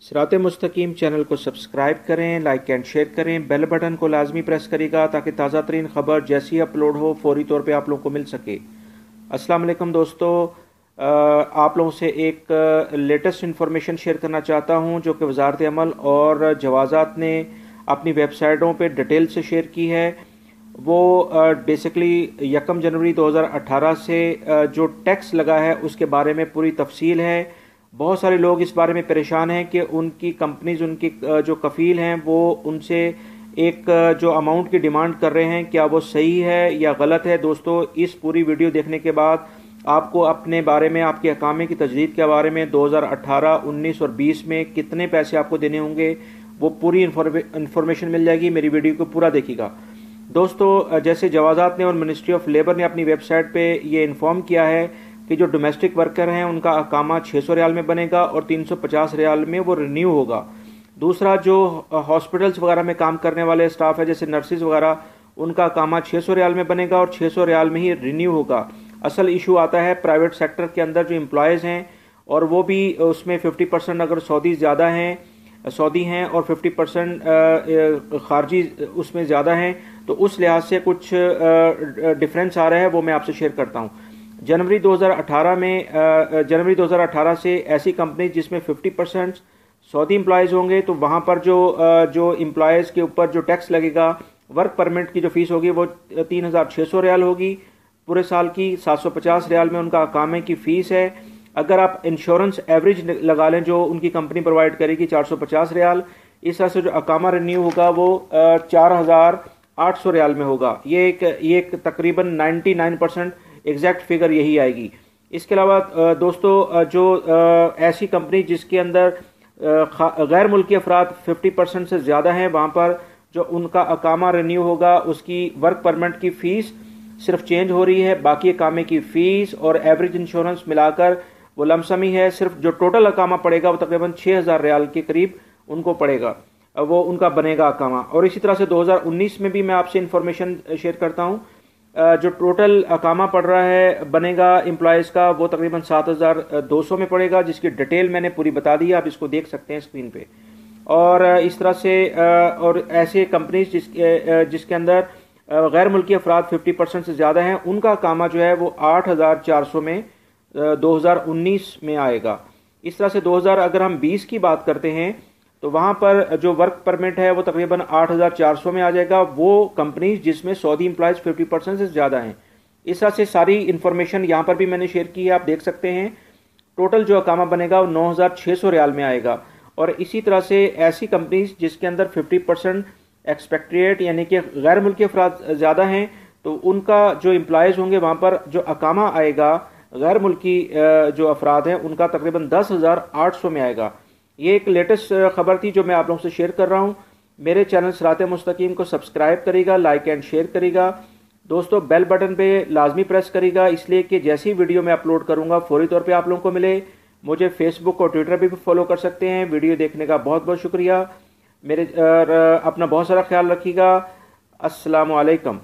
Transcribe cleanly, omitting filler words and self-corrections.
सिरात मुस्तकीम चैनल को सब्सक्राइब करें, लाइक एंड शेयर करें, बेल बटन को लाजमी प्रेस करेगा ताकि ताज़ा तरीन खबर जैसी अपलोड हो फौरी तौर पे आप लोगों को मिल सके। अस्सलाम वालेकुम दोस्तों, आप लोगों से एक लेटेस्ट इन्फॉर्मेशन शेयर करना चाहता हूं जो कि वजारत अमल और जवाज़ात ने अपनी वेबसाइटों पे डिटेल से शेयर की है। वो बेसिकली 1 जनवरी 2018 से जो टैक्स लगा है उसके बारे में पूरी तफसील है। बहुत सारे लोग इस बारे में परेशान हैं कि उनकी कंपनीज, उनकी जो कफील हैं, वो उनसे एक जो अमाउंट की डिमांड कर रहे हैं, क्या वो सही है या गलत है। दोस्तों, इस पूरी वीडियो देखने के बाद आपको अपने बारे में, आपके अकामे की तजदीद के बारे में 2018, 19 और 20 में कितने पैसे आपको देने होंगे वो पूरी इंफॉर्मेशन मिल जाएगी। मेरी वीडियो को पूरा देखिएगा। दोस्तों, जैसे जवाज़ात ने और मिनिस्ट्री ऑफ लेबर ने अपनी वेबसाइट पे ये इन्फॉर्म किया है कि जो डोमेस्टिक वर्कर हैं उनका अकामा 600 रियाल में बनेगा और 350 रियाल में वो रिन्यू होगा। दूसरा, जो हॉस्पिटल्स वगैरह में काम करने वाले स्टाफ है जैसे नर्सिस वगैरह, उनका अकामा 600 रियाल में बनेगा और 600 रियाल में ही रिन्यू होगा। असल इशू आता है प्राइवेट सेक्टर के अंदर जो एम्प्लॉयज़ हैं, और वो भी उसमें 50% अगर सऊदी हैं और 50% खारजी उसमें ज़्यादा हैं, तो उस लिहाज से कुछ डिफरेंस आ रहा है, वो मैं आपसे शेयर करता हूँ। जनवरी 2018 से ऐसी कंपनी जिसमें 50% सऊदी एम्प्लॉयज़ होंगे, तो वहाँ पर जो एम्प्लॉयज़ के ऊपर जो टैक्स लगेगा, वर्क परमिट की जो फीस होगी वो 3600 रियाल होगी पूरे साल की। 750 रियाल में उनका अकामे की फ़ीस है। अगर आप इंश्योरेंस एवरेज लगा लें जो उनकी कंपनी प्रोवाइड करेगी, 450 रियाल। इस तरह से जो अकामा रिन्यू होगा वो 4800 रियाल में होगा। ये एक तकरीबन 99% एग्जैक्ट फिगर यही आएगी। इसके अलावा दोस्तों, जो ऐसी कंपनी जिसके अंदर गैर मुल्की अफराद 50% से ज़्यादा हैं, वहाँ पर जो उनका अकामा रिन्यू होगा उसकी वर्क परमिट की फ़ीस सिर्फ चेंज हो रही है, बाकी अकामे की फ़ीस और एवरेज इंश्योरेंस मिलाकर वो लमसम ही है। सिर्फ जो टोटल अकामा पड़ेगा वो तकरीबन 6000 रियाल के करीब उनको पड़ेगा, वो उनका बनेगा अकामा। और इसी तरह से 2019 में भी मैं आपसे इंफॉर्मेशन शेयर करता हूँ। जो टोटल अकामा पड़ रहा है बनेगा एम्प्लॉयज़ का, वो तकरीबन 7200 में पड़ेगा, जिसकी डिटेल मैंने पूरी बता दी है, आप इसको देख सकते हैं स्क्रीन पे। और इस तरह से और ऐसे कंपनीज जिसके अंदर गैर मुल्की अफराद 50% से ज़्यादा हैं, उनका अकामा जो है वो 8400 में 2019 में आएगा। इस तरह से 2020 की बात करते हैं तो वहाँ पर जो वर्क परमिट है वो तकरीबन 8400 में आ जाएगा, वो कंपनीज जिसमें सऊदी एम्प्लॉयज़ 50% से ज़्यादा हैं। इस तरह से सारी इन्फॉर्मेशन यहाँ पर भी मैंने शेयर की है, आप देख सकते हैं। टोटल जो अकामा बनेगा वो 9600 रियाल में आएगा। और इसी तरह से ऐसी कंपनीज जिसके अंदर 50% एक्सपेक्ट्रिएट यानी कि गैर मुल्की अफराद ज़्यादा हैं, तो उनका जो एम्प्लॉयज़ होंगे वहाँ पर जो अकामा आएगा गैर मुल्की जो अफराद हैं उनका तकरीबन 10,800 में आएगा। ये एक लेटेस्ट खबर थी जो मैं आप लोगों से शेयर कर रहा हूँ। मेरे चैनल सिरात मुस्तकीम को सब्सक्राइब करेगा, लाइक एंड शेयर करेगा। दोस्तों, बेल बटन पे लाजमी प्रेस करेगा, इसलिए कि जैसी वीडियो मैं अपलोड करूँगा फौरी तौर पे आप लोगों को मिले। मुझे फेसबुक और ट्विटर पे भी फॉलो कर सकते हैं। वीडियो देखने का बहुत बहुत शुक्रिया। अपना बहुत सारा ख्याल रखिएगा। अस्सलामु अलैकुम।